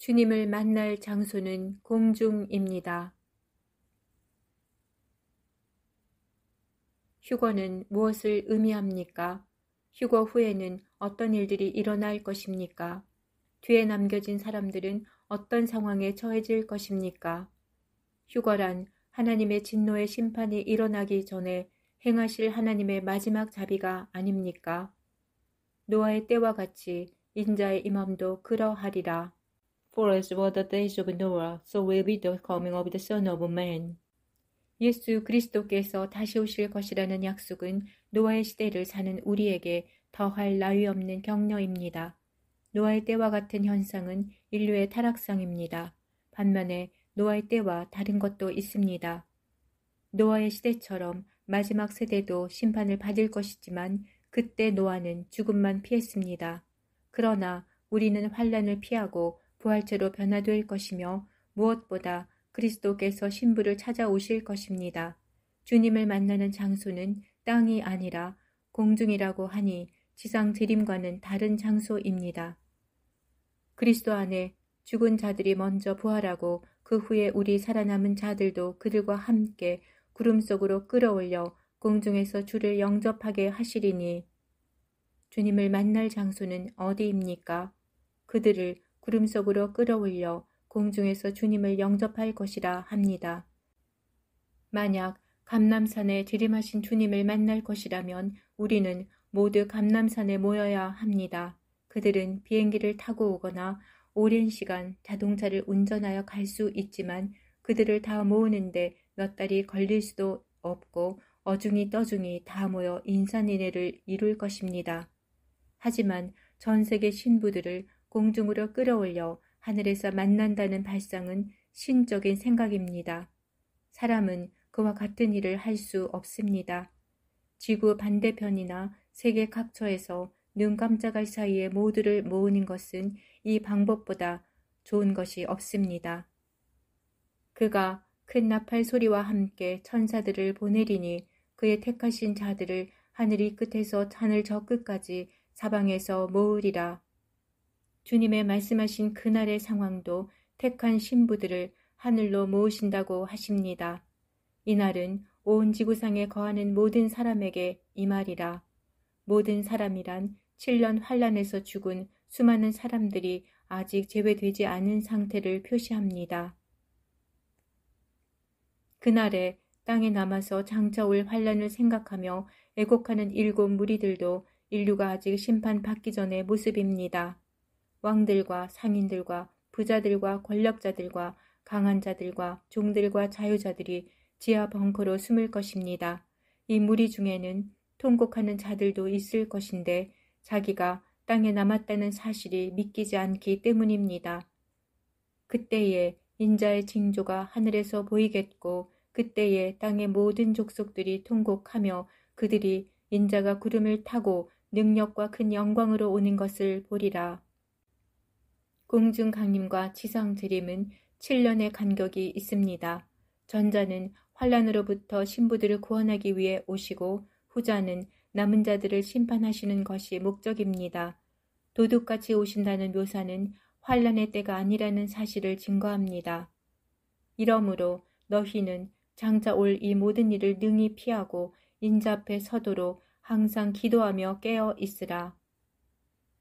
주님을 만날 장소는 공중입니다. 휴거는 무엇을 의미합니까? 휴거 후에는 어떤 일들이 일어날 것입니까? 뒤에 남겨진 사람들은 어떤 상황에 처해질 것입니까? 휴거란 하나님의 진노의 심판이 일어나기 전에 행하실 하나님의 마지막 자비가 아닙니까? 노아의 때와 같이 인자의 임함도 그러하리라. For as were the days of Noah, so will be the coming of the Son of Man. 예수 그리스도께서 다시 오실 것이라는 약속은 노아의 시대를 사는 우리에게 더할 나위 없는 격려입니다. 노아의 때와 같은 현상은 인류의 타락상입니다. 반면에 노아의 때와 다른 것도 있습니다. 노아의 시대처럼 마지막 세대도 심판을 받을 것이지만 그때 노아는 죽음만 피했습니다. 그러나 우리는 환난을 피하고 부활체로 변화될 것이며 무엇보다 그리스도께서 신부를 찾아오실 것입니다. 주님을 만나는 장소는 땅이 아니라 공중이라고 하니 지상 재림과는 다른 장소입니다. 그리스도 안에 죽은 자들이 먼저 부활하고 그 후에 우리 살아남은 자들도 그들과 함께 구름 속으로 끌어올려 공중에서 주를 영접하게 하시리니 주님을 만날 장소는 어디입니까? 그들을 구름 속으로 끌어올려 공중에서 주님을 영접할 것이라 합니다. 만약 감람산에 재림하신 주님을 만날 것이라면 우리는 모두 감람산에 모여야 합니다. 그들은 비행기를 타고 오거나 오랜 시간 자동차를 운전하여 갈 수 있지만 그들을 다 모으는데 몇 달이 걸릴 수도 없고 어중이 떠중이 다 모여 인산인해를 이룰 것입니다. 하지만 전 세계 신부들을 공중으로 끌어올려 하늘에서 만난다는 발상은 신적인 생각입니다. 사람은 그와 같은 일을 할 수 없습니다. 지구 반대편이나 세계 각처에서 눈 깜짝할 사이에 모두를 모으는 것은 이 방법보다 좋은 것이 없습니다. 그가 큰 나팔 소리와 함께 천사들을 보내리니 그의 택하신 자들을 하늘 이 끝에서 하늘 저 끝까지 사방에서 모으리라. 주님의 말씀하신 그날의 상황도 택한 신부들을 하늘로 모으신다고 하십니다. 이날은 온 지구상에 거하는 모든 사람에게 이 말이라. 모든 사람이란 7년 환란에서 죽은 수많은 사람들이 아직 제외되지 않은 상태를 표시합니다. 그날에 땅에 남아서 장차 올 환란을 생각하며 애곡하는 7 무리들도 인류가 아직 심판받기 전의 모습입니다. 왕들과 상인들과 부자들과 권력자들과 강한 자들과 종들과 자유자들이 지하 벙커로 숨을 것입니다. 이 무리 중에는 통곡하는 자들도 있을 것인데 자기가 땅에 남았다는 사실이 믿기지 않기 때문입니다. 그때에 인자의 징조가 하늘에서 보이겠고 그때에 땅의 모든 족속들이 통곡하며 그들이 인자가 구름을 타고 능력과 큰 영광으로 오는 것을 보리라. 공중 강림과 지상 재림은 7년의 간격이 있습니다. 전자는 환란으로부터 신부들을 구원하기 위해 오시고 후자는 남은 자들을 심판하시는 것이 목적입니다. 도둑같이 오신다는 묘사는 환란의 때가 아니라는 사실을 증거합니다. 이러므로 너희는 장차 올 이 모든 일을 능히 피하고 인자 앞에 서도록 항상 기도하며 깨어 있으라.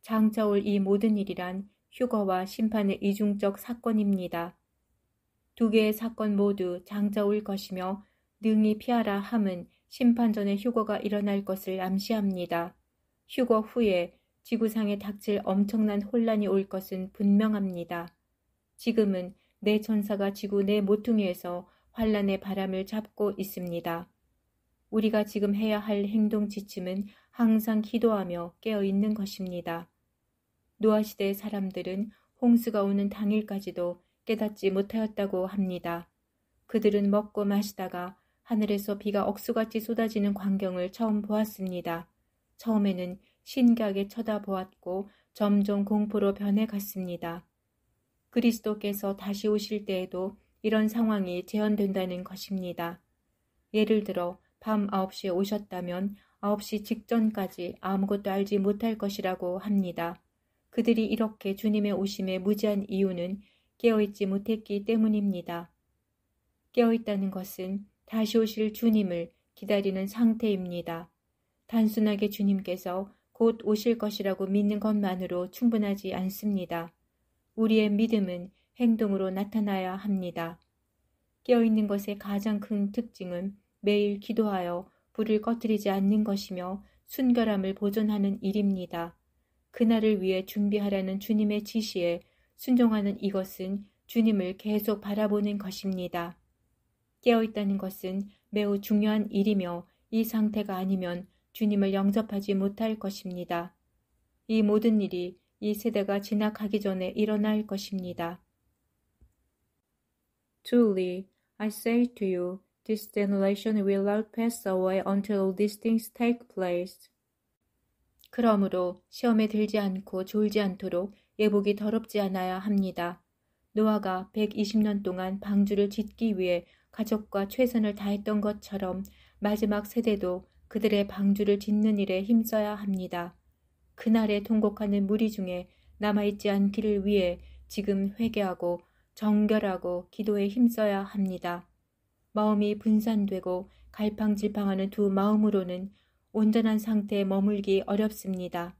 장차 올 이 모든 일이란 휴거와 심판의 이중적 사건입니다. 두 개의 사건 모두 장차 올 것이며 능히 피하라 함은 심판 전에 휴거가 일어날 것을 암시합니다. 휴거 후에 지구상에 닥칠 엄청난 혼란이 올 것은 분명합니다. 지금은 내 천사가 지구 내 모퉁이에서 환란의 바람을 잡고 있습니다. 우리가 지금 해야 할 행동 지침은 항상 기도하며 깨어있는 것입니다. 노아 시대의 사람들은 홍수가 오는 당일까지도 깨닫지 못하였다고 합니다. 그들은 먹고 마시다가 하늘에서 비가 억수같이 쏟아지는 광경을 처음 보았습니다. 처음에는 신기하게 쳐다보았고 점점 공포로 변해갔습니다. 그리스도께서 다시 오실 때에도 이런 상황이 재현된다는 것입니다. 예를 들어 밤 9시에 오셨다면 9시 직전까지 아무것도 알지 못할 것이라고 합니다. 그들이 이렇게 주님의 오심에 무지한 이유는 깨어있지 못했기 때문입니다. 깨어있다는 것은 다시 오실 주님을 기다리는 상태입니다. 단순하게 주님께서 곧 오실 것이라고 믿는 것만으로 충분하지 않습니다. 우리의 믿음은 행동으로 나타나야 합니다. 깨어있는 것의 가장 큰 특징은 매일 기도하여 불을 꺼뜨리지 않는 것이며 순결함을 보존하는 일입니다. 그날을 위해 준비하라는 주님의 지시에 순종하는 이것은 주님을 계속 바라보는 것입니다. 깨어있다는 것은 매우 중요한 일이며 이 상태가 아니면 주님을 영접하지 못할 것입니다. 이 모든 일이 이 세대가 지나가기 전에 일어날 것입니다. Truly, I say to you, this generation will not pass away until these things take place. 그러므로 시험에 들지 않고 졸지 않도록 예복이 더럽지 않아야 합니다. 노아가 120년 동안 방주를 짓기 위해 가족과 최선을 다했던 것처럼 마지막 세대도 그들의 방주를 짓는 일에 힘써야 합니다. 그날에 통곡하는 무리 중에 남아있지 않기를 위해 지금 회개하고 정결하고 기도에 힘써야 합니다. 마음이 분산되고 갈팡질팡하는 두 마음으로는 온전한 상태에 머물기 어렵습니다.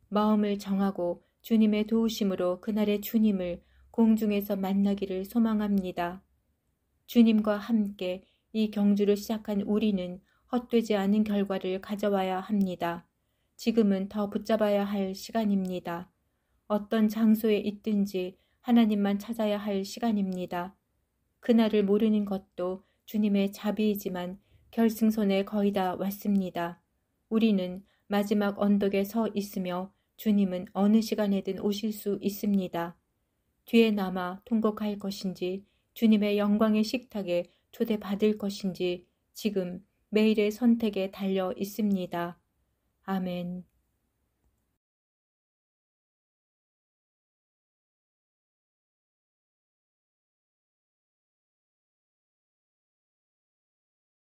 마음을 정하고 주님의 도우심으로 그날의 주님을 공중에서 만나기를 소망합니다. 주님과 함께 이 경주를 시작한 우리는 헛되지 않은 결과를 가져와야 합니다. 지금은 더 붙잡아야 할 시간입니다. 어떤 장소에 있든지 하나님만 찾아야 할 시간입니다. 그날을 모르는 것도 주님의 자비이지만 결승선에 거의 다 왔습니다. 우리는 마지막 언덕에 서 있으며 주님은 어느 시간에든 오실 수 있습니다. 뒤에 남아 통곡할 것인지 주님의 영광의 식탁에 초대받을 것인지 지금 매일의 선택에 달려 있습니다. 아멘.